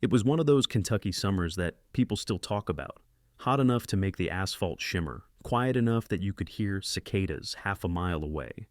It was one of those Kentucky summers that people still talk about. Hot enough to make the asphalt shimmer, quiet enough that you could hear cicadas half a mile away.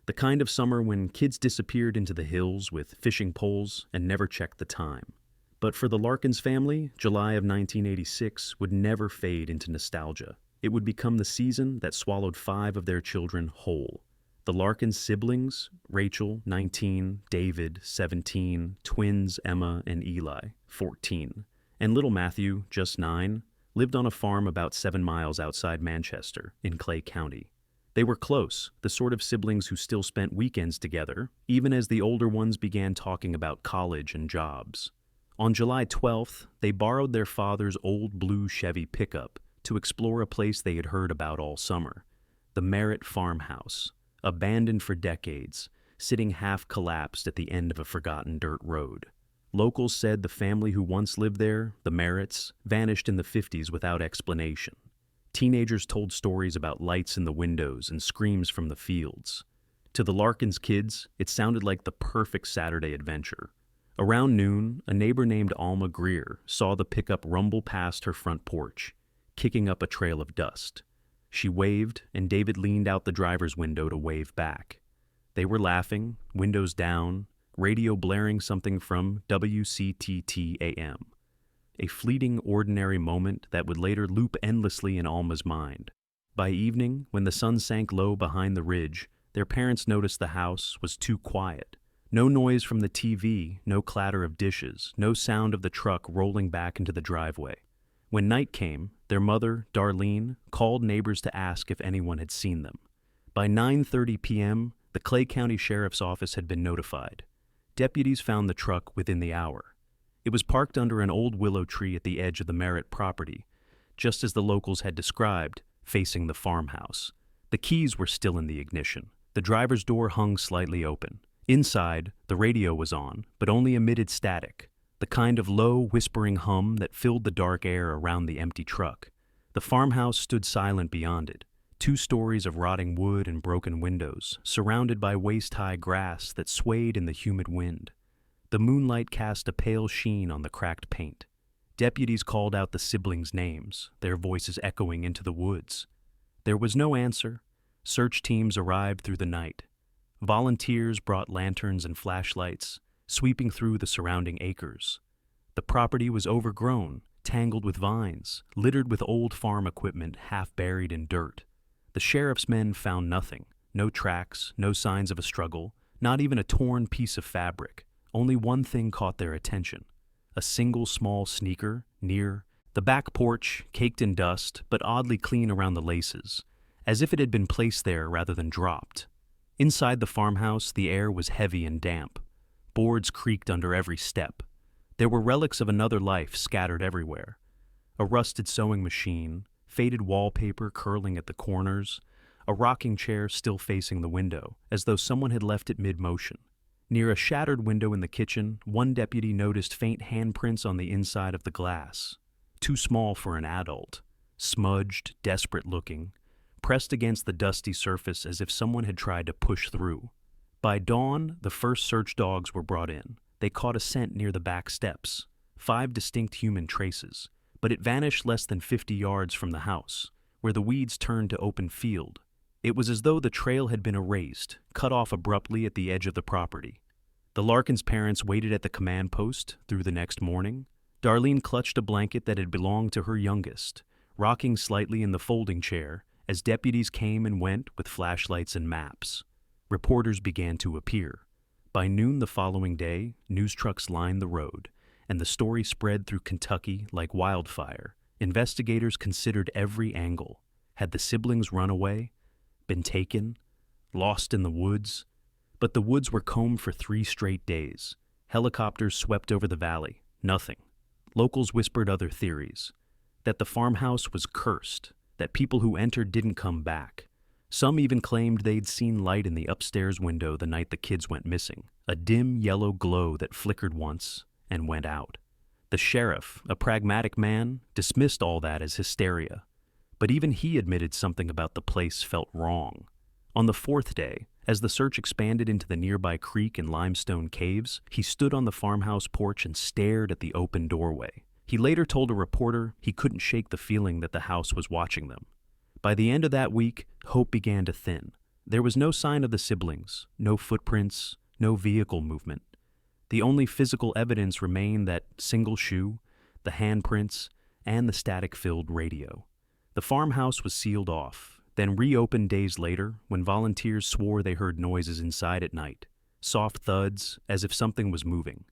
The kind of summer when kids disappeared into the hills with fishing poles and never checked the time. But for the Larkins family, July of 1986 would never fade into nostalgia. It would become the season that swallowed 5 of their children whole. The Larkins siblings, Rachel, 19, David, 17, twins Emma and Eli, 14, and little Matthew, just 9, lived on a farm about 7 miles outside Manchester, in Clay County. They were close, the sort of siblings who still spent weekends together, even as the older ones began talking about college and jobs. On July 12th, they borrowed their father's old blue Chevy pickup to explore a place they had heard about all summer, the Merritt farmhouse, abandoned for decades, sitting half-collapsed at the end of a forgotten dirt road. Locals said the family who once lived there, the Merritts, vanished in the 50s without explanation. Teenagers told stories about lights in the windows and screams from the fields. To the Larkins kids, it sounded like the perfect Saturday adventure. Around noon, a neighbor named Alma Greer saw the pickup rumble past her front porch, kicking up a trail of dust. She waved, and David leaned out the driver's window to wave back. They were laughing, windows down, radio blaring something from WCTT-AM. A fleeting, ordinary moment that would later loop endlessly in Alma's mind. By evening, when the sun sank low behind the ridge, their parents noticed the house was too quiet. No noise from the TV, no clatter of dishes, no sound of the truck rolling back into the driveway. When night came, their mother, Darlene, called neighbors to ask if anyone had seen them. By 9:30 p.m., the Clay County Sheriff's Office had been notified. Deputies found the truck within the hour. It was parked under an old willow tree at the edge of the Merritt property, just as the locals had described, facing the farmhouse. The keys were still in the ignition. The driver's door hung slightly open. Inside, the radio was on, but only emitted static, the kind of low, whispering hum that filled the dark air around the empty truck. The farmhouse stood silent beyond it, 2 stories of rotting wood and broken windows, surrounded by waist-high grass that swayed in the humid wind. The moonlight cast a pale sheen on the cracked paint. Deputies called out the siblings' names, their voices echoing into the woods. There was no answer. Search teams arrived through the night. Volunteers brought lanterns and flashlights, sweeping through the surrounding acres. The property was overgrown, tangled with vines, littered with old farm equipment half buried in dirt. The sheriff's men found nothing, no tracks, no signs of a struggle, not even a torn piece of fabric. Only one thing caught their attention: a single small sneaker near the back porch, caked in dust, but oddly clean around the laces, as if it had been placed there rather than dropped. Inside the farmhouse, the air was heavy and damp. Boards creaked under every step. There were relics of another life scattered everywhere. A rusted sewing machine, faded wallpaper curling at the corners, a rocking chair still facing the window, as though someone had left it mid-motion. Near a shattered window in the kitchen, one deputy noticed faint handprints on the inside of the glass. Too small for an adult, smudged, desperate-looking, pressed against the dusty surface as if someone had tried to push through. By dawn, the first search dogs were brought in. They caught a scent near the back steps, 5 distinct human traces, but it vanished less than 50 yards from the house, where the weeds turned to open field. It was as though the trail had been erased, cut off abruptly at the edge of the property. The Larkins' parents waited at the command post through the next morning. Darlene clutched a blanket that had belonged to her youngest, rocking slightly in the folding chair as deputies came and went with flashlights and maps. Reporters began to appear. By noon the following day, news trucks lined the road, and the story spread through Kentucky like wildfire. Investigators considered every angle. Had the siblings run away? Been taken? Lost in the woods? But the woods were combed for 3 straight days. Helicopters swept over the valley. Nothing. Locals whispered other theories. That the farmhouse was cursed. That people who entered didn't come back. Some even claimed they'd seen light in the upstairs window the night the kids went missing, a dim yellow glow that flickered once and went out. The sheriff, a pragmatic man, dismissed all that as hysteria. But even he admitted something about the place felt wrong. On the fourth day, as the search expanded into the nearby creek and limestone caves, he stood on the farmhouse porch and stared at the open doorway. He later told a reporter he couldn't shake the feeling that the house was watching them. By the end of that week, hope began to thin. There was no sign of the siblings, no footprints, no vehicle movement. The only physical evidence remained that single shoe, the handprints, and the static-filled radio. The farmhouse was sealed off, then reopened days later when volunteers swore they heard noises inside at night, soft thuds as if something was moving.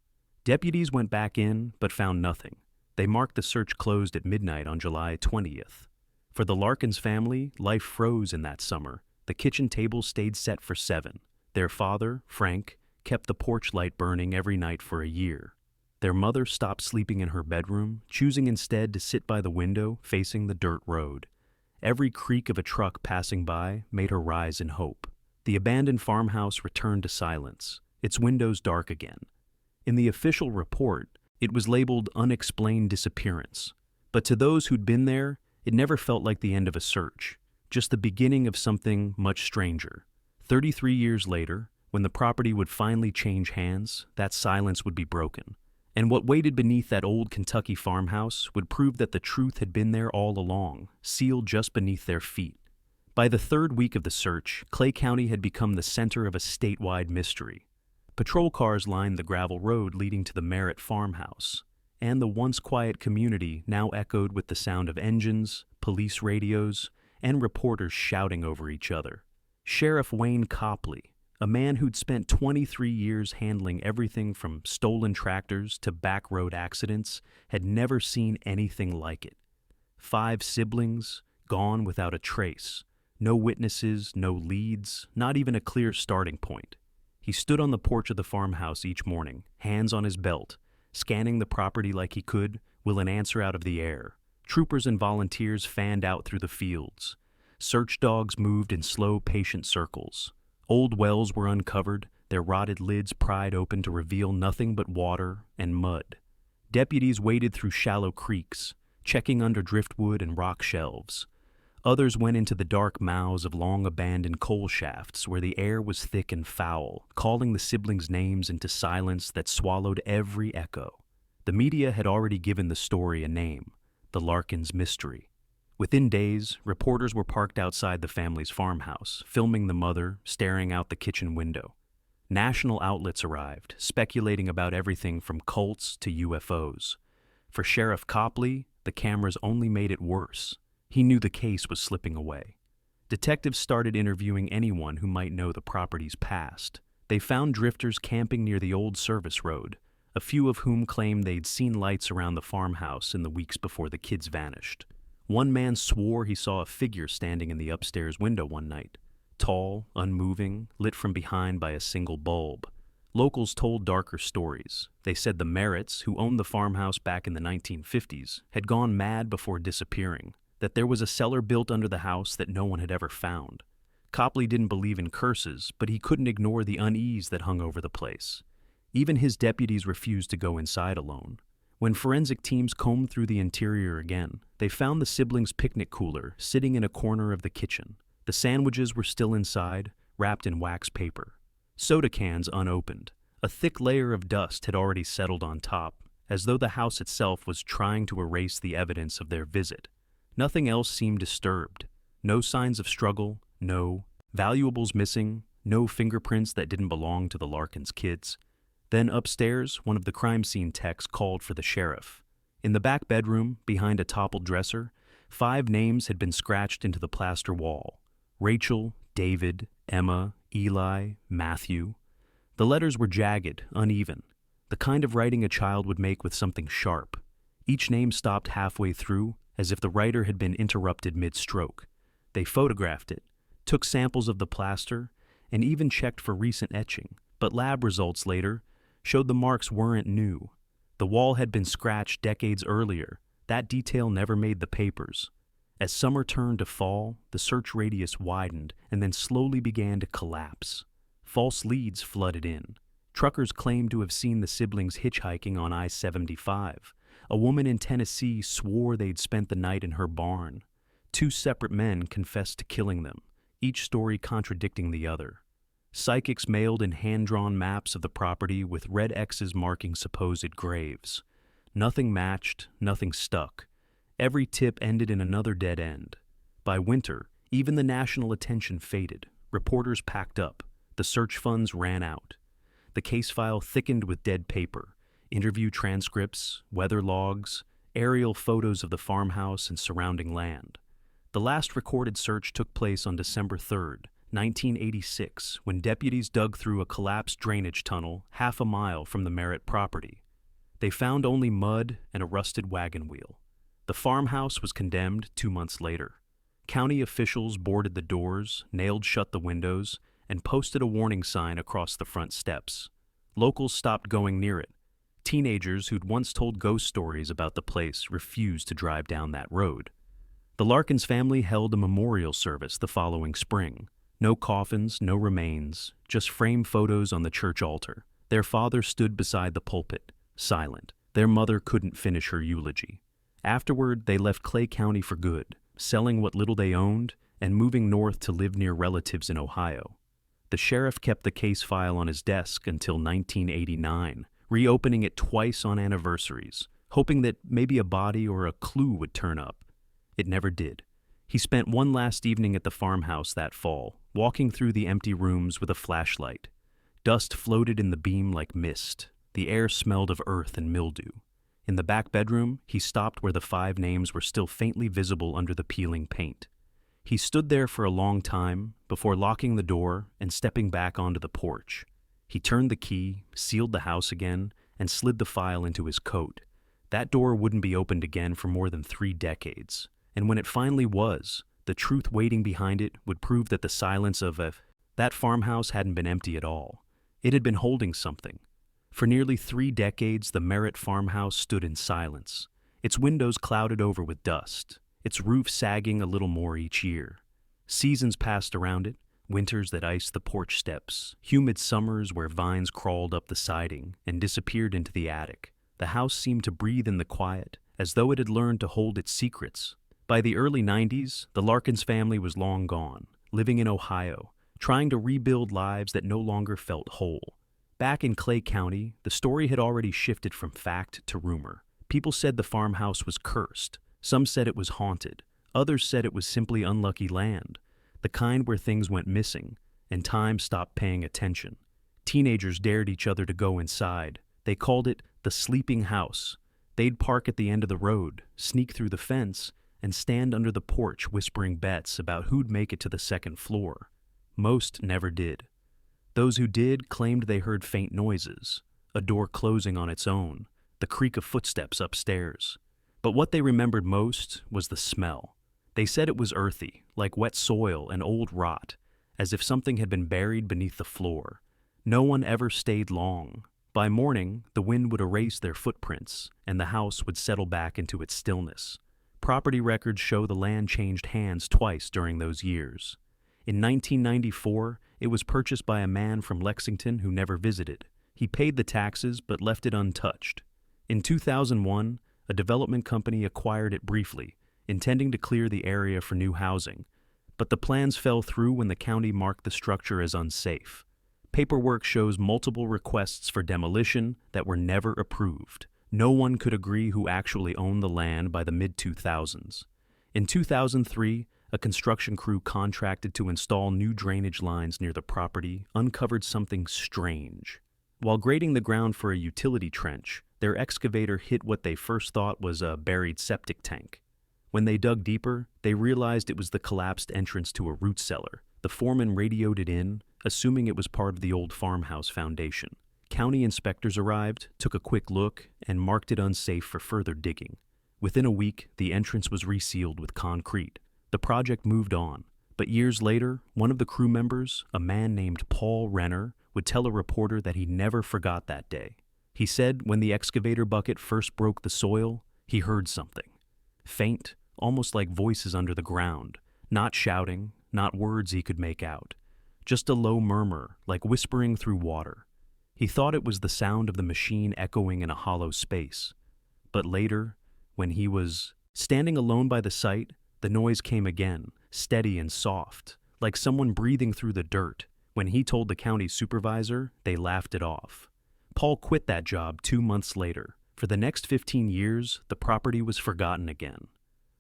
Deputies went back in but found nothing. They marked the search closed at midnight on July 20th. For the Larkins family, life froze in that summer. The kitchen table stayed set for 7. Their father, Frank, kept the porch light burning every night for a year. Their mother stopped sleeping in her bedroom, choosing instead to sit by the window facing the dirt road. Every creak of a truck passing by made her rise in hope. The abandoned farmhouse returned to silence, its windows dark again. In the official report, it was labeled unexplained disappearance. But to those who'd been there, it never felt like the end of a search, just the beginning of something much stranger. 33 years later, when the property would finally change hands, that silence would be broken. And what waited beneath that old Kentucky farmhouse would prove that the truth had been there all along, sealed just beneath their feet. By the third week of the search, Clay County had become the center of a statewide mystery. Patrol cars lined the gravel road leading to the Merritt farmhouse, and the once quiet community now echoed with the sound of engines, police radios, and reporters shouting over each other. Sheriff Wayne Copley, a man who'd spent 23 years handling everything from stolen tractors to back road accidents, had never seen anything like it. 5 siblings, gone without a trace. No witnesses, no leads, not even a clear starting point. He stood on the porch of the farmhouse each morning, hands on his belt, scanning the property like he could, will an answer out of the air. Troopers and volunteers fanned out through the fields. Search dogs moved in slow, patient circles. Old wells were uncovered, their rotted lids pried open to reveal nothing but water and mud. Deputies waded through shallow creeks, checking under driftwood and rock shelves. Others went into the dark mouths of long-abandoned coal shafts where the air was thick and foul, calling the siblings' names into silence that swallowed every echo. The media had already given the story a name, the Larkins mystery. Within days, reporters were parked outside the family's farmhouse, filming the mother staring out the kitchen window. National outlets arrived, speculating about everything from cults to UFOs. For Sheriff Copley, the cameras only made it worse. He knew the case was slipping away. Detectives started interviewing anyone who might know the property's past. They found drifters camping near the old service road, a few of whom claimed they'd seen lights around the farmhouse in the weeks before the kids vanished. One man swore he saw a figure standing in the upstairs window one night, tall, unmoving, lit from behind by a single bulb. Locals told darker stories. They said the Merritts, who owned the farmhouse back in the 1950s, had gone mad before disappearing, that there was a cellar built under the house that no one had ever found. Copley didn't believe in curses, but he couldn't ignore the unease that hung over the place. Even his deputies refused to go inside alone. When forensic teams combed through the interior again, they found the siblings' picnic cooler sitting in a corner of the kitchen. The sandwiches were still inside, wrapped in wax paper. Soda cans unopened. A thick layer of dust had already settled on top, as though the house itself was trying to erase the evidence of their visit. Nothing else seemed disturbed. No signs of struggle, no valuables missing, no fingerprints that didn't belong to the Larkins kids. Then upstairs, one of the crime scene techs called for the sheriff. In the back bedroom, behind a toppled dresser, 5 names had been scratched into the plaster wall. Rachel, David, Emma, Eli, Matthew. The letters were jagged, uneven, the kind of writing a child would make with something sharp. Each name stopped halfway through, as if the writer had been interrupted mid-stroke. They photographed it, took samples of the plaster, and even checked for recent etching, but lab results later showed the marks weren't new. The wall had been scratched decades earlier. That detail never made the papers. As summer turned to fall, the search radius widened and then slowly began to collapse. False leads flooded in. Truckers claimed to have seen the siblings hitchhiking on I-75. A woman in Tennessee swore they'd spent the night in her barn. 2 separate men confessed to killing them. each story contradicting the other. Psychics mailed in hand-drawn maps of the property with red X's marking supposed graves. Nothing matched, nothing stuck. Every tip ended in another dead end. By winter, even the national attention faded. Reporters packed up. The search funds ran out. The case file thickened with dead paper, interview transcripts, weather logs, aerial photos of the farmhouse and surrounding land. The last recorded search took place on December 3rd, 1986, when deputies dug through a collapsed drainage tunnel half a mile from the Merritt property. They found only mud and a rusted wagon wheel. The farmhouse was condemned 2 months later. County officials boarded the doors, nailed shut the windows, and posted a warning sign across the front steps. Locals stopped going near it. Teenagers who'd once told ghost stories about the place refused to drive down that road. The Larkins family held a memorial service the following spring. No coffins, no remains, just framed photos on the church altar. Their father stood beside the pulpit, silent. Their mother couldn't finish her eulogy. Afterward, they left Clay County for good, selling what little they owned and moving north to live near relatives in Ohio. The sheriff kept the case file on his desk until 1989, reopening it twice on anniversaries, hoping that maybe a body or a clue would turn up. It never did. He spent one last evening at the farmhouse that fall, walking through the empty rooms with a flashlight. Dust floated in the beam like mist. The air smelled of earth and mildew. In the back bedroom, he stopped where the 5 names were still faintly visible under the peeling paint. He stood there for a long time before locking the door and stepping back onto the porch. He turned the key, sealed the house again, and slid the file into his coat. That door wouldn't be opened again for more than 3 decades. And when it finally was, the truth waiting behind it would prove that the silence of that farmhouse hadn't been empty at all. It had been holding something. For nearly 3 decades, the Merritt farmhouse stood in silence, its windows clouded over with dust, its roof sagging a little more each year. Seasons passed around it, winters that iced the porch steps, humid summers where vines crawled up the siding and disappeared into the attic. The house seemed to breathe in the quiet, as though it had learned to hold its secrets. By the early 90s, the Larkins family was long gone, living in Ohio, trying to rebuild lives that no longer felt whole. Back in Clay County, the story had already shifted from fact to rumor. People said the farmhouse was cursed. Some said it was haunted. Others said it was simply unlucky land, the kind where things went missing, and time stopped paying attention. Teenagers dared each other to go inside. They called it the sleeping house. They'd park at the end of the road, sneak through the fence, and stand under the porch whispering bets about who'd make it to the 2nd floor. Most never did. Those who did claimed they heard faint noises, a door closing on its own, the creak of footsteps upstairs. But what they remembered most was the smell. They said it was earthy, like wet soil and old rot, as if something had been buried beneath the floor. No one ever stayed long. By morning, the wind would erase their footprints, and the house would settle back into its stillness. Property records show the land changed hands twice during those years. In 1994, it was purchased by a man from Lexington who never visited. He paid the taxes but left it untouched. In 2001, a development company acquired it briefly, intending to clear the area for new housing. But the plans fell through when the county marked the structure as unsafe. Paperwork shows multiple requests for demolition that were never approved. No one could agree who actually owned the land by the mid-2000s. In 2003, a construction crew contracted to install new drainage lines near the property uncovered something strange. While grading the ground for a utility trench, their excavator hit what they first thought was a buried septic tank. When they dug deeper, they realized it was the collapsed entrance to a root cellar. The foreman radioed it in, assuming it was part of the old farmhouse foundation. County inspectors arrived, took a quick look, and marked it unsafe for further digging. Within a week, the entrance was resealed with concrete. The project moved on, but years later, one of the crew members, a man named Paul Renner, would tell a reporter that he never forgot that day. He said when the excavator bucket first broke the soil, he heard something. Faint, almost like voices under the ground, not shouting, not words he could make out. Just a low murmur, like whispering through water. He thought it was the sound of the machine echoing in a hollow space. But later, when he was standing alone by the site, the noise came again, steady and soft, like someone breathing through the dirt. When he told the county supervisor, they laughed it off. Paul quit that job 2 months later. For the next 15 years, the property was forgotten again.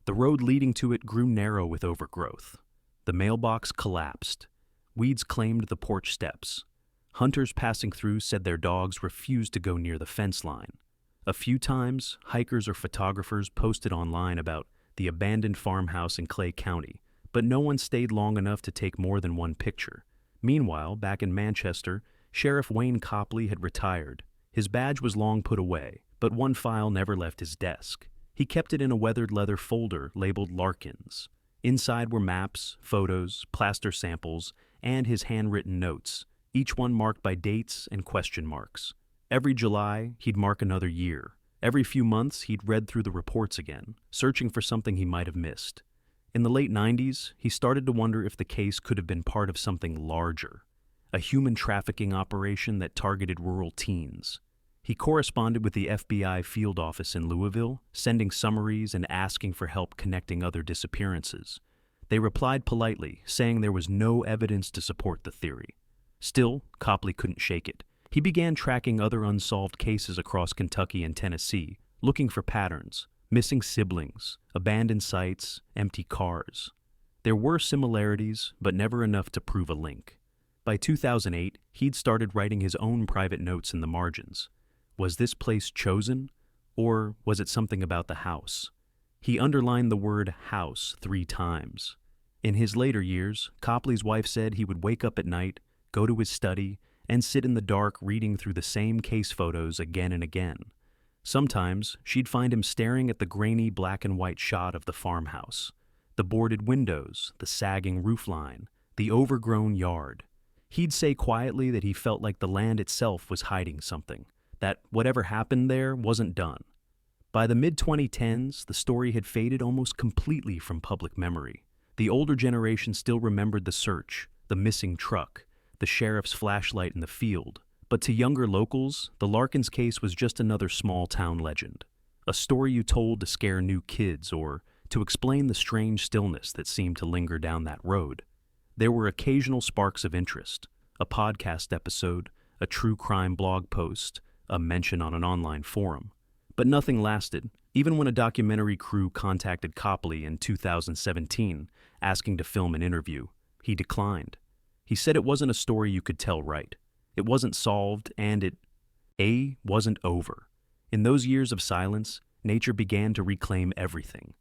The road leading to it grew narrow with overgrowth. The mailbox collapsed. Weeds claimed the porch steps. Hunters passing through said their dogs refused to go near the fence line. A few times, hikers or photographers posted online about the abandoned farmhouse in Clay County, but no one stayed long enough to take more than one picture. Meanwhile, back in Manchester, Sheriff Wayne Copley had retired. His badge was long put away, but one file never left his desk. He kept it in a weathered leather folder labeled Larkins. Inside were maps, photos, plaster samples, and his handwritten notes, each one marked by dates and question marks. Every July, he'd mark another year. Every few months, he'd read through the reports again, searching for something he might have missed. In the late 90s, he started to wonder if the case could have been part of something larger, a human trafficking operation that targeted rural teens. He corresponded with the FBI field office in Louisville, sending summaries and asking for help connecting other disappearances. They replied politely, saying there was no evidence to support the theory. Still, Copley couldn't shake it. He began tracking other unsolved cases across Kentucky and Tennessee, looking for patterns, missing siblings, abandoned sites, empty cars. There were similarities, but never enough to prove a link. By 2008, he'd started writing his own private notes in the margins. Was this place chosen, or was it something about the house? He underlined the word house 3 times. In his later years, Copley's wife said he would wake up at night, go to his study, and sit in the dark reading through the same case photos again and again. Sometimes, she'd find him staring at the grainy black and white shot of the farmhouse, the boarded windows, the sagging roofline, the overgrown yard. He'd say quietly that he felt like the land itself was hiding something, that whatever happened there wasn't done. By the mid-2010s, the story had faded almost completely from public memory. The older generation still remembered the search, the missing truck, the sheriff's flashlight in the field. But to younger locals, the Larkins case was just another small-town legend, a story you told to scare new kids or to explain the strange stillness that seemed to linger down that road. There were occasional sparks of interest, a podcast episode, a true crime blog post, a mention on an online forum. But nothing lasted, even when a documentary crew contacted Copley in 2017 asking to film an interview. He declined. He said it wasn't a story you could tell right. It wasn't solved, and it wasn't over. In those years of silence, nature began to reclaim everything.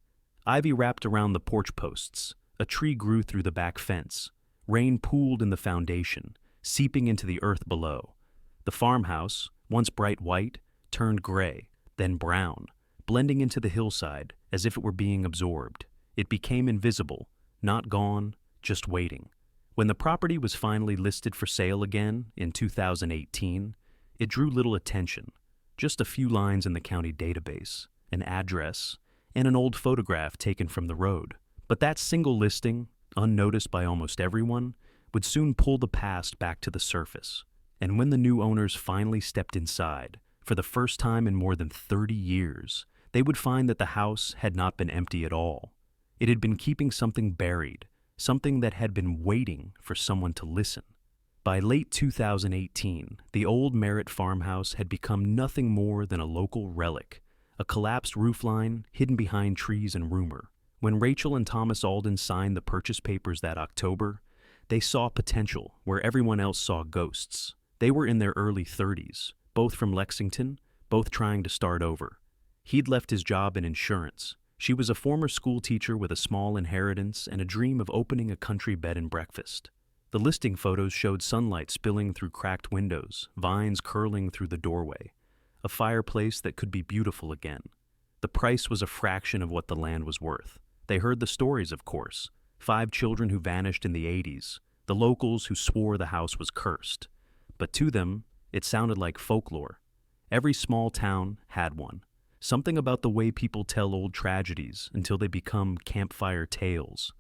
Ivy wrapped around the porch posts. A tree grew through the back fence. Rain pooled in the foundation, seeping into the earth below. The farmhouse, once bright white, turned gray, then brown, blending into the hillside as if it were being absorbed. It became invisible, not gone, just waiting. When the property was finally listed for sale again in 2018, it drew little attention. Just a few lines in the county database, an address, and an old photograph taken from the road. But that single listing, unnoticed by almost everyone, would soon pull the past back to the surface. And when the new owners finally stepped inside, for the first time in more than 30 years, they would find that the house had not been empty at all. It had been keeping something buried, something that had been waiting for someone to listen. By late 2018, the old Merritt farmhouse had become nothing more than a local relic, a collapsed roofline hidden behind trees and rumor. When Rachel and Thomas Alden signed the purchase papers that October, they saw potential where everyone else saw ghosts. They were in their early 30s, both from Lexington, both trying to start over. He'd left his job in insurance. She was a former school teacher with a small inheritance and a dream of opening a country bed and breakfast. The listing photos showed sunlight spilling through cracked windows, vines curling through the doorway, a fireplace that could be beautiful again. The price was a fraction of what the land was worth. They heard the stories, of course. 5 children who vanished in the 80s, the locals who swore the house was cursed. But to them, it sounded like folklore. Every small town had one. Something about the way people tell old tragedies until they become campfire tales.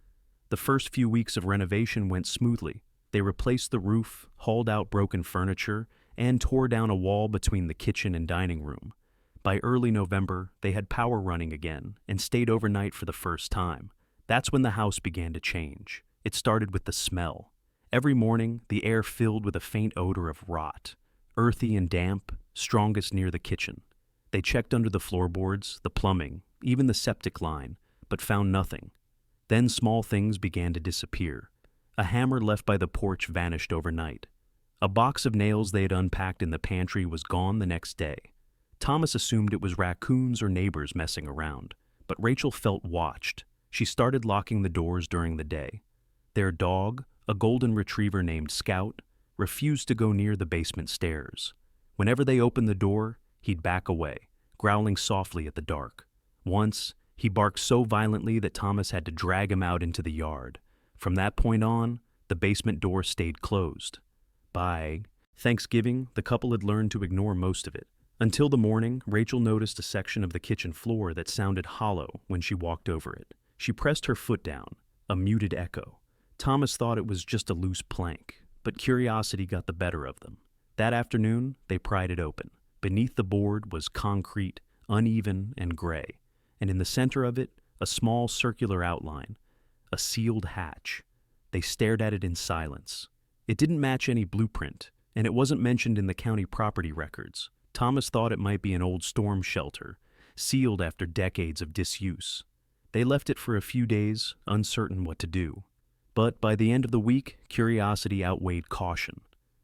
The first few weeks of renovation went smoothly. They replaced the roof, hauled out broken furniture, and tore down a wall between the kitchen and dining room. By early November, they had power running again and stayed overnight for the first time. That's when the house began to change. It started with the smell. Every morning, the air filled with a faint odor of rot, earthy and damp, strongest near the kitchen. They checked under the floorboards, the plumbing, even the septic line, but found nothing. Then small things began to disappear. A hammer left by the porch vanished overnight. A box of nails they had unpacked in the pantry was gone the next day. Thomas assumed it was raccoons or neighbors messing around, but Rachel felt watched. She started locking the doors during the day. Their dog, a golden retriever named Scout, refused to go near the basement stairs. Whenever they opened the door, he'd back away, growling softly at the dark. Once, he barked so violently that Thomas had to drag him out into the yard. From that point on, the basement door stayed closed. By Thanksgiving, the couple had learned to ignore most of it. Until the morning, Rachel noticed a section of the kitchen floor that sounded hollow when she walked over it. She pressed her foot down, a muted echo. Thomas thought it was just a loose plank, but curiosity got the better of them. That afternoon, they pried it open. Beneath the board was concrete, uneven and gray, and in the center of it, a small circular outline, a sealed hatch. They stared at it in silence. It didn't match any blueprint, and it wasn't mentioned in the county property records. Thomas thought it might be an old storm shelter, sealed after decades of disuse. They left it for a few days, uncertain what to do. But by the end of the week, curiosity outweighed caution.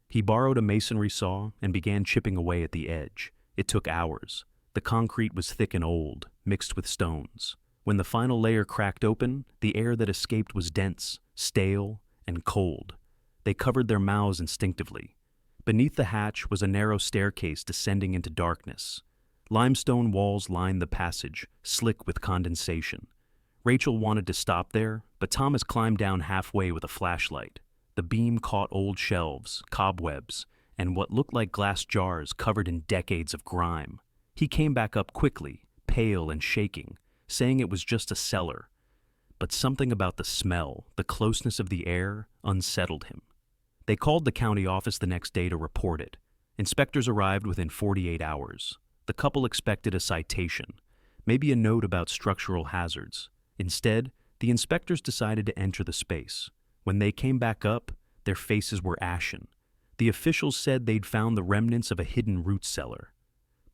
He borrowed a masonry saw and began chipping away at the edge. It took hours. The concrete was thick and old, mixed with stones. When the final layer cracked open, the air that escaped was dense, stale, and cold. They covered their mouths instinctively. Beneath the hatch was a narrow staircase descending into darkness. Limestone walls lined the passage, slick with condensation. Rachel wanted to stop there, but Thomas climbed down halfway with a flashlight. The beam caught old shelves, cobwebs, and what looked like glass jars covered in decades of grime. He came back up quickly, pale and shaking, saying it was just a cellar. But something about the smell, the closeness of the air, unsettled him. They called the county office the next day to report it. Inspectors arrived within 48 hours. The couple expected a citation, maybe a note about structural hazards. Instead, the inspectors decided to enter the space. When they came back up, their faces were ashen. The officials said they'd found the remnants of a hidden root cellar.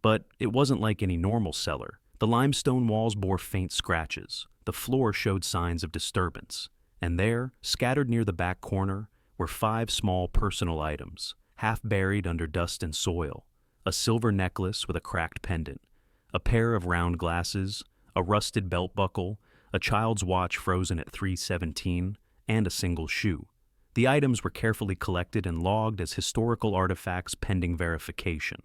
But it wasn't like any normal cellar. The limestone walls bore faint scratches. The floor showed signs of disturbance. And there, scattered near the back corner, were 5 small personal items, half buried under dust and soil. A silver necklace with a cracked pendant, a pair of round glasses, a rusted belt buckle, a child's watch frozen at 3:17, and a single shoe. The items were carefully collected and logged as historical artifacts pending verification.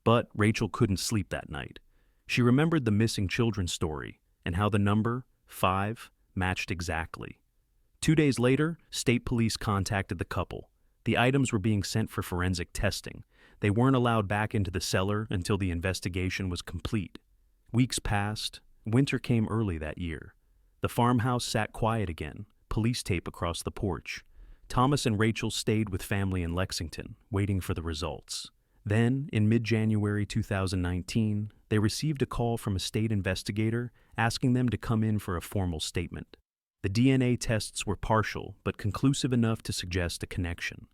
But Rachel couldn't sleep that night. She remembered the missing children story and how the number, 5, matched exactly. 2 days later, state police contacted the couple. The items were being sent for forensic testing. They weren't allowed back into the cellar until the investigation was complete. Weeks passed. Winter came early that year. The farmhouse sat quiet again, police tape across the porch. Thomas and Rachel stayed with family in Lexington, waiting for the results. Then, in mid-January 2019, they received a call from a state investigator asking them to come in for a formal statement. The DNA tests were partial, but conclusive enough to suggest a connection.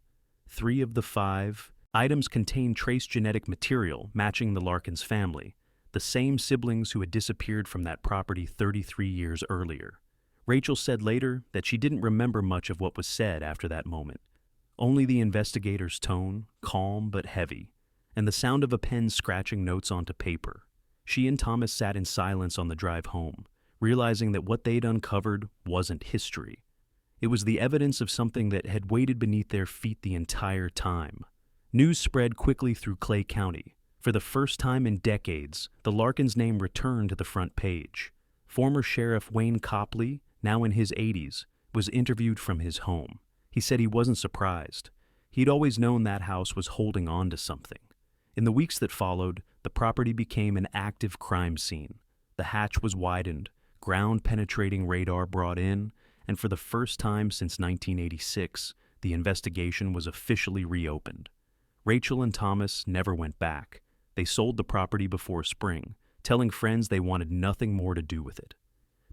3 of the 5 items contained trace genetic material matching the Larkins family, the same siblings who had disappeared from that property 33 years earlier. Rachel said later that she didn't remember much of what was said after that moment. Only the investigator's tone, calm but heavy, and the sound of a pen scratching notes onto paper. She and Thomas sat in silence on the drive home, realizing that what they'd uncovered wasn't history. It was the evidence of something that had waited beneath their feet the entire time. News spread quickly through Clay County. For the first time in decades, the Larkins name returned to the front page. Former Sheriff Wayne Copley, now in his 80s, was interviewed from his home. He said he wasn't surprised. He'd always known that house was holding on to something. In the weeks that followed, the property became an active crime scene. The hatch was widened, ground-penetrating radar brought in, and for the first time since 1986, the investigation was officially reopened. Rachel and Thomas never went back. They sold the property before spring, telling friends they wanted nothing more to do with it.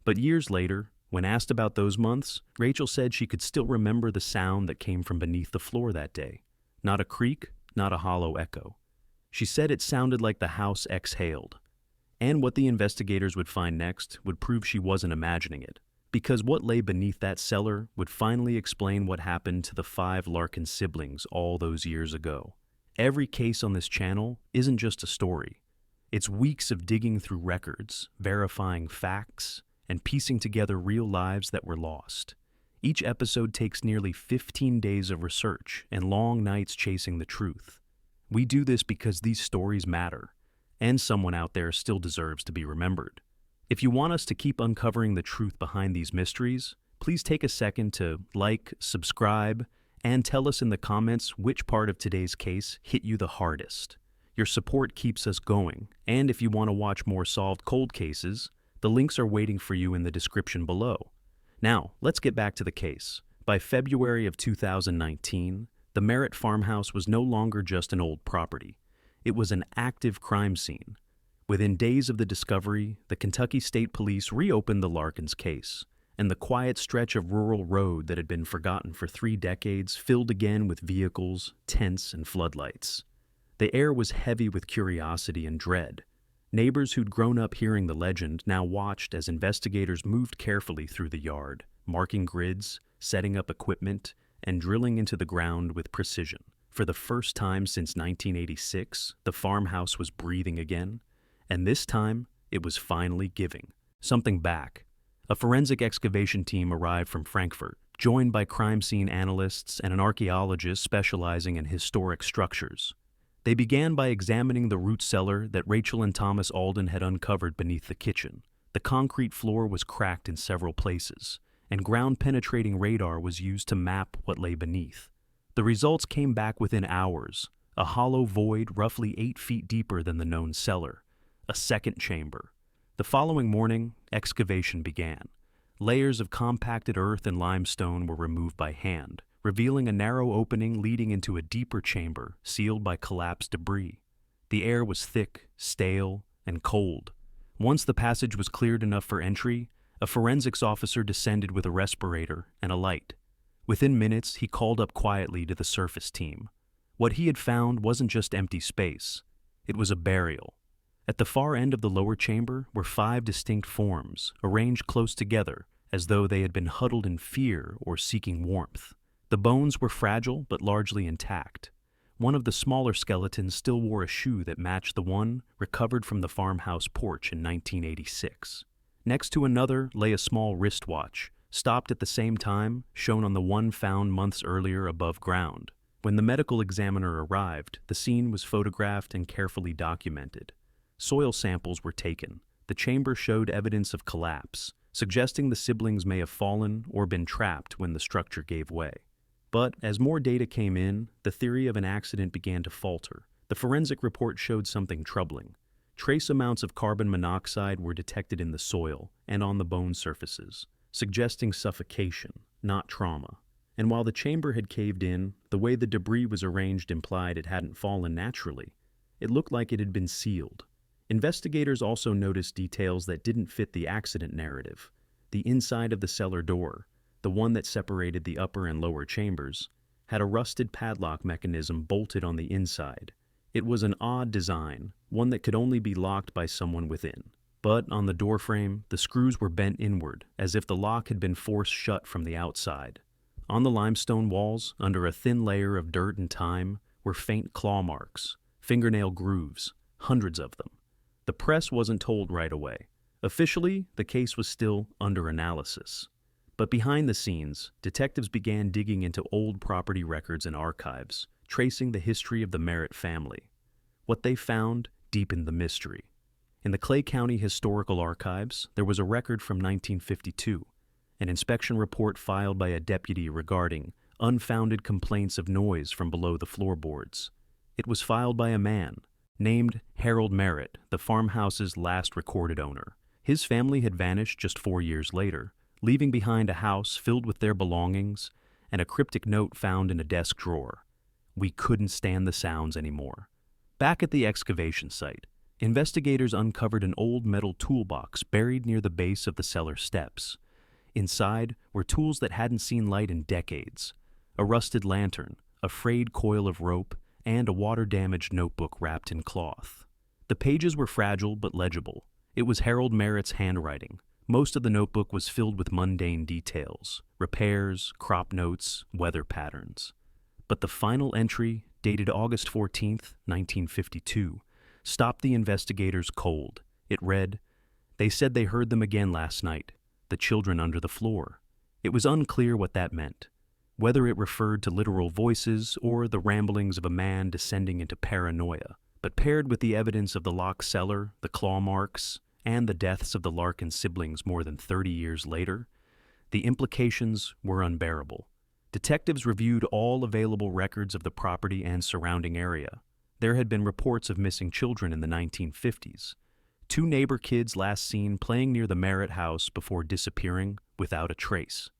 But years later, When asked about those months, Rachel said she could still remember the sound that came from beneath the floor that day. Not a creak, not a hollow echo. She said it sounded like the house exhaled. And what the investigators would find next would prove she wasn't imagining it, because what lay beneath that cellar would finally explain what happened to the 5 Larkin siblings all those years ago. Every case on this channel isn't just a story. It's weeks of digging through records, verifying facts, and piecing together real lives that were lost. Each episode takes nearly 15 days of research and long nights chasing the truth. We do this because these stories matter, and someone out there still deserves to be remembered. If you want us to keep uncovering the truth behind these mysteries, please take a second to like, subscribe, and tell us in the comments which part of today's case hit you the hardest. Your support keeps us going, and if you want to watch more solved cold cases, the links are waiting for you in the description below. Now, let's get back to the case. By February of 2019, the Merritt farmhouse was no longer just an old property. It was an active crime scene. Within days of the discovery, the Kentucky State Police reopened the Larkins case, and the quiet stretch of rural road that had been forgotten for 3 decades filled again with vehicles, tents, and floodlights. The air was heavy with curiosity and dread. Neighbors who'd grown up hearing the legend now watched as investigators moved carefully through the yard, marking grids, setting up equipment, and drilling into the ground with precision. For the first time since 1986, the farmhouse was breathing again, and this time it was finally giving something back. A forensic excavation team arrived from Frankfurt, joined by crime scene analysts and an archaeologist specializing in historic structures. They began by examining the root cellar that Rachel and Thomas Alden had uncovered beneath the kitchen. The concrete floor was cracked in several places, and ground-penetrating radar was used to map what lay beneath. The results came back within hours, a hollow void roughly 8 feet deeper than the known cellar, a second chamber. The following morning, excavation began. Layers of compacted earth and limestone were removed by hand, revealing a narrow opening leading into a deeper chamber sealed by collapsed debris. The air was thick, stale, and cold. Once the passage was cleared enough for entry, a forensics officer descended with a respirator and a light. Within minutes, he called up quietly to the surface team. What he had found wasn't just empty space. It was a burial. At the far end of the lower chamber were 5 distinct forms, arranged close together, as though they had been huddled in fear or seeking warmth. The bones were fragile but largely intact. One of the smaller skeletons still wore a shoe that matched the one recovered from the farmhouse porch in 1986. Next to another lay a small wristwatch, stopped at the same time, shown on the one found months earlier above ground. When the medical examiner arrived, the scene was photographed and carefully documented. Soil samples were taken. The chamber showed evidence of collapse, suggesting the siblings may have fallen or been trapped when the structure gave way. But as more data came in, the theory of an accident began to falter. The forensic report showed something troubling. Trace amounts of carbon monoxide were detected in the soil and on the bone surfaces, suggesting suffocation, not trauma. And while the chamber had caved in, the way the debris was arranged implied it hadn't fallen naturally. It looked like it had been sealed. Investigators also noticed details that didn't fit the accident narrative. The inside of the cellar door, the one that separated the upper and lower chambers, had a rusted padlock mechanism bolted on the inside. It was an odd design, one that could only be locked by someone within. But on the doorframe, the screws were bent inward, as if the lock had been forced shut from the outside. On the limestone walls, under a thin layer of dirt and time, were faint claw marks, fingernail grooves, hundreds of them. The press wasn't told right away. Officially, the case was still under analysis. But behind the scenes, detectives began digging into old property records and archives, tracing the history of the Merritt family. What they found deepened the mystery. In the Clay County Historical Archives, there was a record from 1952, an inspection report filed by a deputy regarding unfounded complaints of noise from below the floorboards. It was filed by a man named Harold Merritt, the farmhouse's last recorded owner. His family had vanished just 4 years later, leaving behind a house filled with their belongings and a cryptic note found in a desk drawer. We couldn't stand the sounds anymore. Back at the excavation site, investigators uncovered an old metal toolbox buried near the base of the cellar steps. Inside were tools that hadn't seen light in decades: a rusted lantern, a frayed coil of rope, and a water-damaged notebook wrapped in cloth. The pages were fragile but legible. It was Harold Merritt's handwriting. Most of the notebook was filled with mundane details: repairs, crop notes, weather patterns. But the final entry, dated August 14th, 1952, stopped the investigators cold. It read, "They said they heard them again last night, the children under the floor." It was unclear what that meant, whether it referred to literal voices or the ramblings of a man descending into paranoia. But paired with the evidence of the locked cellar, the claw marks, and the deaths of the Larkin siblings more than 30 years later, the implications were unbearable. Detectives reviewed all available records of the property and surrounding area. There had been reports of missing children in the 1950s. 2 neighbor kids last seen playing near the Merritt house before disappearing without a trace.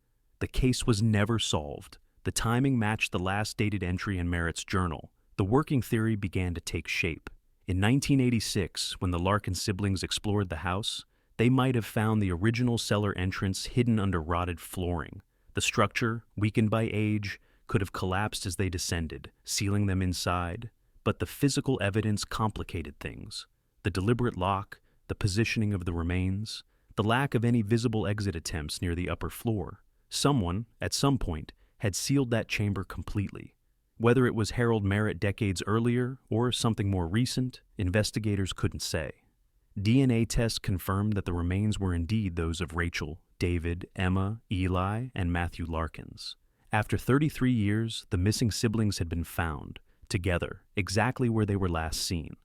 The case was never solved. The timing matched the last dated entry in Merritt's journal. The working theory began to take shape. In 1986, when the Larkin siblings explored the house, they might have found the original cellar entrance hidden under rotted flooring. The structure, weakened by age, could have collapsed as they descended, sealing them inside. But the physical evidence complicated things. The deliberate lock, the positioning of the remains, the lack of any visible exit attempts near the upper floor. Someone, at some point, had sealed that chamber completely. Whether it was Harold Merritt decades earlier or something more recent, investigators couldn't say. DNA tests confirmed that the remains were indeed those of Rachel, David, Emma, Eli, and Matthew Larkins. After 33 years, the missing siblings had been found, together, exactly where they were last seen.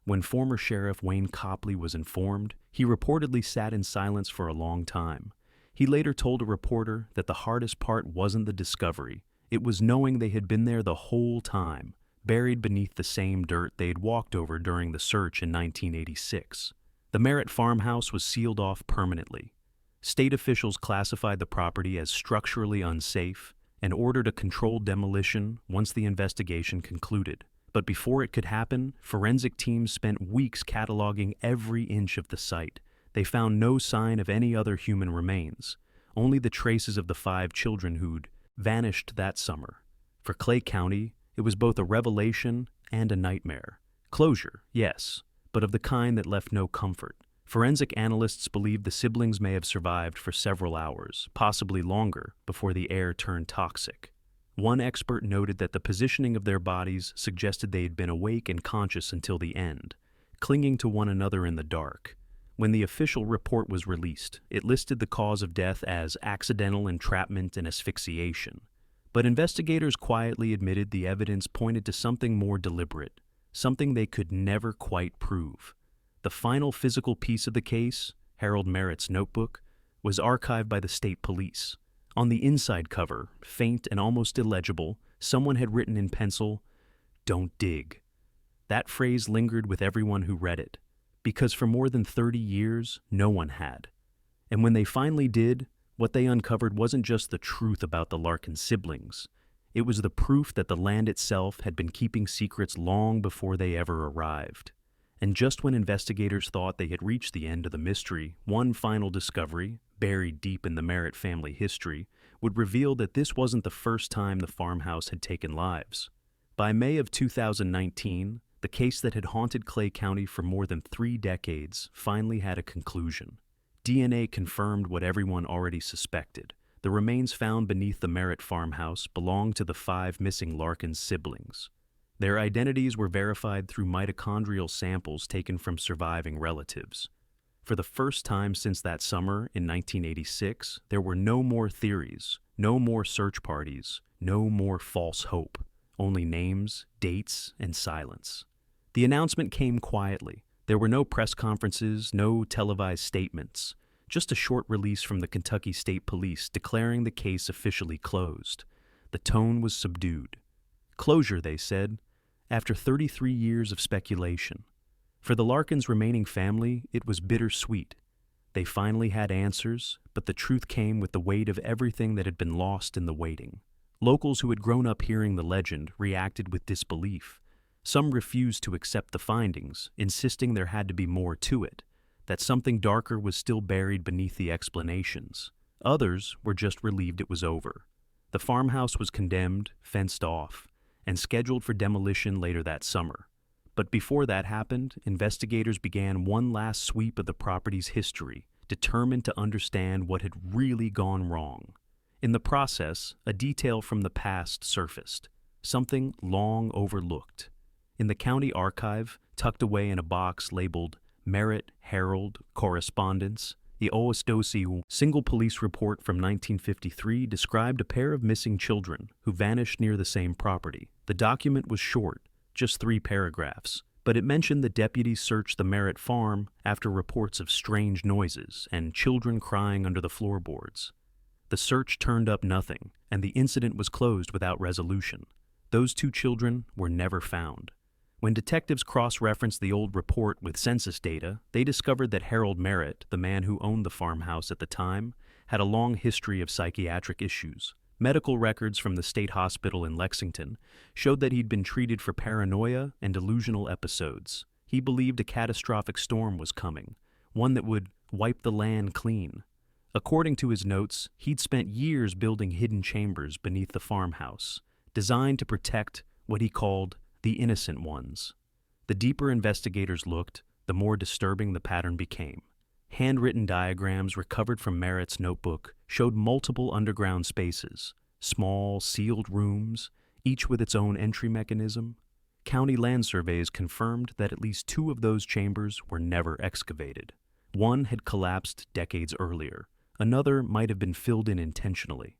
When former Sheriff Wayne Copley was informed, he reportedly sat in silence for a long time. He later told a reporter that the hardest part wasn't the discovery. It was knowing they had been there the whole time, buried beneath the same dirt they had walked over during the search in 1986. The Merritt farmhouse was sealed off permanently. State officials classified the property as structurally unsafe and ordered a controlled demolition once the investigation concluded. But before it could happen, forensic teams spent weeks cataloging every inch of the site. They found no sign of any other human remains, only the traces of the 5 children who'd vanished that summer. For Clay County, it was both a revelation and a nightmare. Closure, yes, but of the kind that left no comfort. Forensic analysts believe the siblings may have survived for several hours, possibly longer, before the air turned toxic. One expert noted that the positioning of their bodies suggested they had been awake and conscious until the end, clinging to one another in the dark. When the official report was released, it listed the cause of death as accidental entrapment and asphyxiation. But investigators quietly admitted the evidence pointed to something more deliberate, something they could never quite prove. The final physical piece of the case, Harold Merritt's notebook, was archived by the state police. On the inside cover, faint and almost illegible, someone had written in pencil, "Don't dig." That phrase lingered with everyone who read it, because for more than 30 years, no one had. And when they finally did, what they uncovered wasn't just the truth about the Larkin siblings. It was the proof that the land itself had been keeping secrets long before they ever arrived. And just when investigators thought they had reached the end of the mystery, one final discovery, buried deep in the Merritt family history, would reveal that this wasn't the first time the farmhouse had taken lives. By May of 2019, the case that had haunted Clay County for more than 3 decades finally had a conclusion. DNA confirmed what everyone already suspected. The remains found beneath the Merritt farmhouse belonged to the 5 missing Larkin siblings. Their identities were verified through mitochondrial samples taken from surviving relatives. For the first time since that summer in 1986, there were no more theories, no more search parties, no more false hope, only names, dates, and silence. The announcement came quietly. There were no press conferences, no televised statements, just a short release from the Kentucky State Police declaring the case officially closed. The tone was subdued. Closure, they said, after 33 years of speculation. For the Larkins' remaining family, it was bittersweet. They finally had answers, but the truth came with the weight of everything that had been lost in the waiting. Locals who had grown up hearing the legend reacted with disbelief. Some refused to accept the findings, insisting there had to be more to it, that something darker was still buried beneath the explanations. Others were just relieved it was over. The farmhouse was condemned, fenced off, and scheduled for demolition later that summer. But before that happened, investigators began one last sweep of the property's history, determined to understand what had really gone wrong. In the process, a detail from the past surfaced, something long overlooked. In the county archive, tucked away in a box labeled Merritt Herald Correspondence, the Oostdeutsche single police report from 1953 described a pair of missing children who vanished near the same property. The document was short, just 3 paragraphs, but it mentioned the deputies searched the Merritt farm after reports of strange noises and children crying under the floorboards. The search turned up nothing, and the incident was closed without resolution. Those 2 children were never found. When detectives cross-referenced the old report with census data, they discovered that Harold Merritt, the man who owned the farmhouse at the time, had a long history of psychiatric issues. Medical records from the state hospital in Lexington showed that he'd been treated for paranoia and delusional episodes. He believed a catastrophic storm was coming, one that would wipe the land clean. According to his notes, he'd spent years building hidden chambers beneath the farmhouse, designed to protect what he called the innocent ones. The deeper investigators looked, the more disturbing the pattern became. Handwritten diagrams recovered from Merritt's notebook showed multiple underground spaces, small, sealed rooms, each with its own entry mechanism. County land surveys confirmed that at least 2 of those chambers were never excavated. One had collapsed decades earlier. Another might have been filled in intentionally.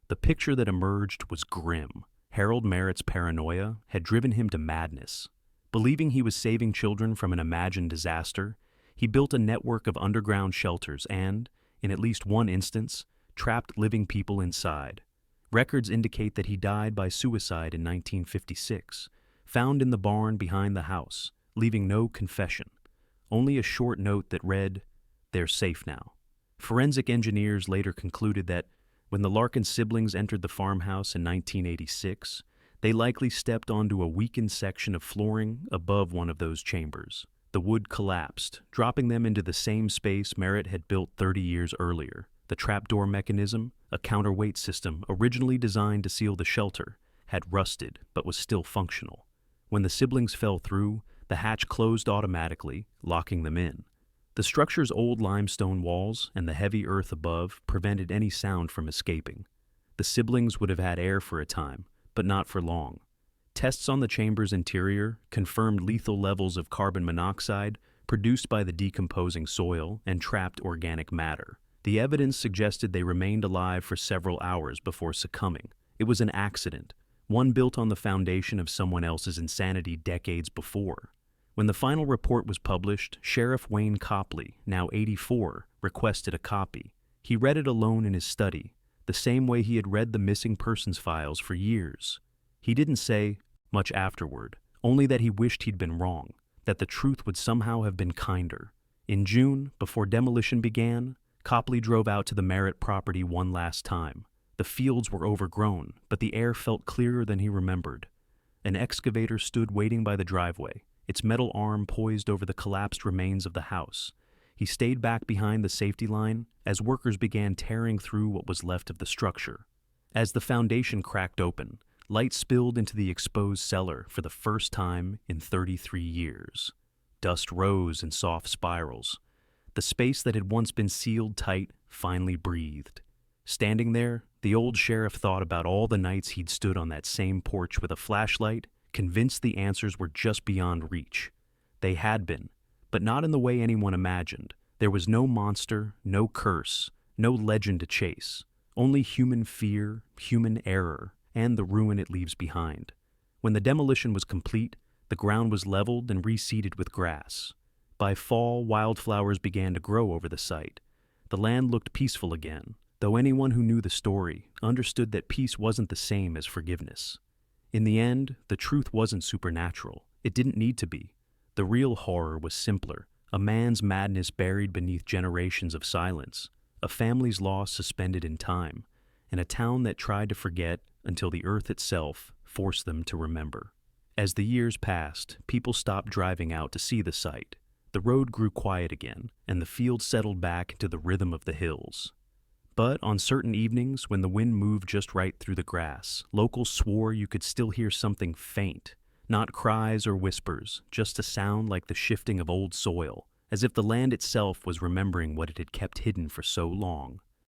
The picture that emerged was grim. Harold Merritt's paranoia had driven him to madness. Believing he was saving children from an imagined disaster, he built a network of underground shelters and, in at least one instance, trapped living people inside. Records indicate that he died by suicide in 1956, found in the barn behind the house, leaving no confession, only a short note that read, "They're safe now." Forensic engineers later concluded that when the Larkin siblings entered the farmhouse in 1986, they likely stepped onto a weakened section of flooring above one of those chambers. The wood collapsed, dropping them into the same space Merritt had built 30 years earlier. The trapdoor mechanism, a counterweight system originally designed to seal the shelter, had rusted but was still functional. When the siblings fell through, the hatch closed automatically, locking them in. The structure's old limestone walls and the heavy earth above prevented any sound from escaping. The siblings would have had air for a time, but not for long. Tests on the chamber's interior confirmed lethal levels of carbon monoxide produced by the decomposing soil and trapped organic matter. The evidence suggested they remained alive for several hours before succumbing. It was an accident, one built on the foundation of someone else's insanity decades before. When the final report was published, Sheriff Wayne Copley, now 84, requested a copy. He read it alone in his study, the same way he had read the missing persons files for years. He didn't say much afterward, only that he wished he'd been wrong, that the truth would somehow have been kinder. In June, before demolition began, Copley drove out to the Merritt property one last time. The fields were overgrown, but the air felt clearer than he remembered. An excavator stood waiting by the driveway, its metal arm poised over the collapsed remains of the house. He stayed back behind the safety line as workers began tearing through what was left of the structure. As the foundation cracked open, light spilled into the exposed cellar for the first time in 33 years. Dust rose in soft spirals. The space that had once been sealed tight finally breathed. Standing there, the old sheriff thought about all the nights he'd stood on that same porch with a flashlight, convinced the answers were just beyond reach. They had been, but not in the way anyone imagined. There was no monster, no curse, no legend to chase, only human fear, human error, and the ruin it leaves behind. When the demolition was complete, the ground was leveled and reseeded with grass. By fall, wildflowers began to grow over the site. The land looked peaceful again, though anyone who knew the story understood that peace wasn't the same as forgiveness. In the end, the truth wasn't supernatural. It didn't need to be. The real horror was simpler, a man's madness buried beneath generations of silence, a family's loss suspended in time, and a town that tried to forget until the earth itself forced them to remember. As the years passed, people stopped driving out to see the site. The road grew quiet again, and the field settled back into the rhythm of the hills. But on certain evenings, when the wind moved just right through the grass, locals swore you could still hear something faint, not cries or whispers, just a sound like the shifting of old soil, as if the land itself was remembering what it had kept hidden for so long.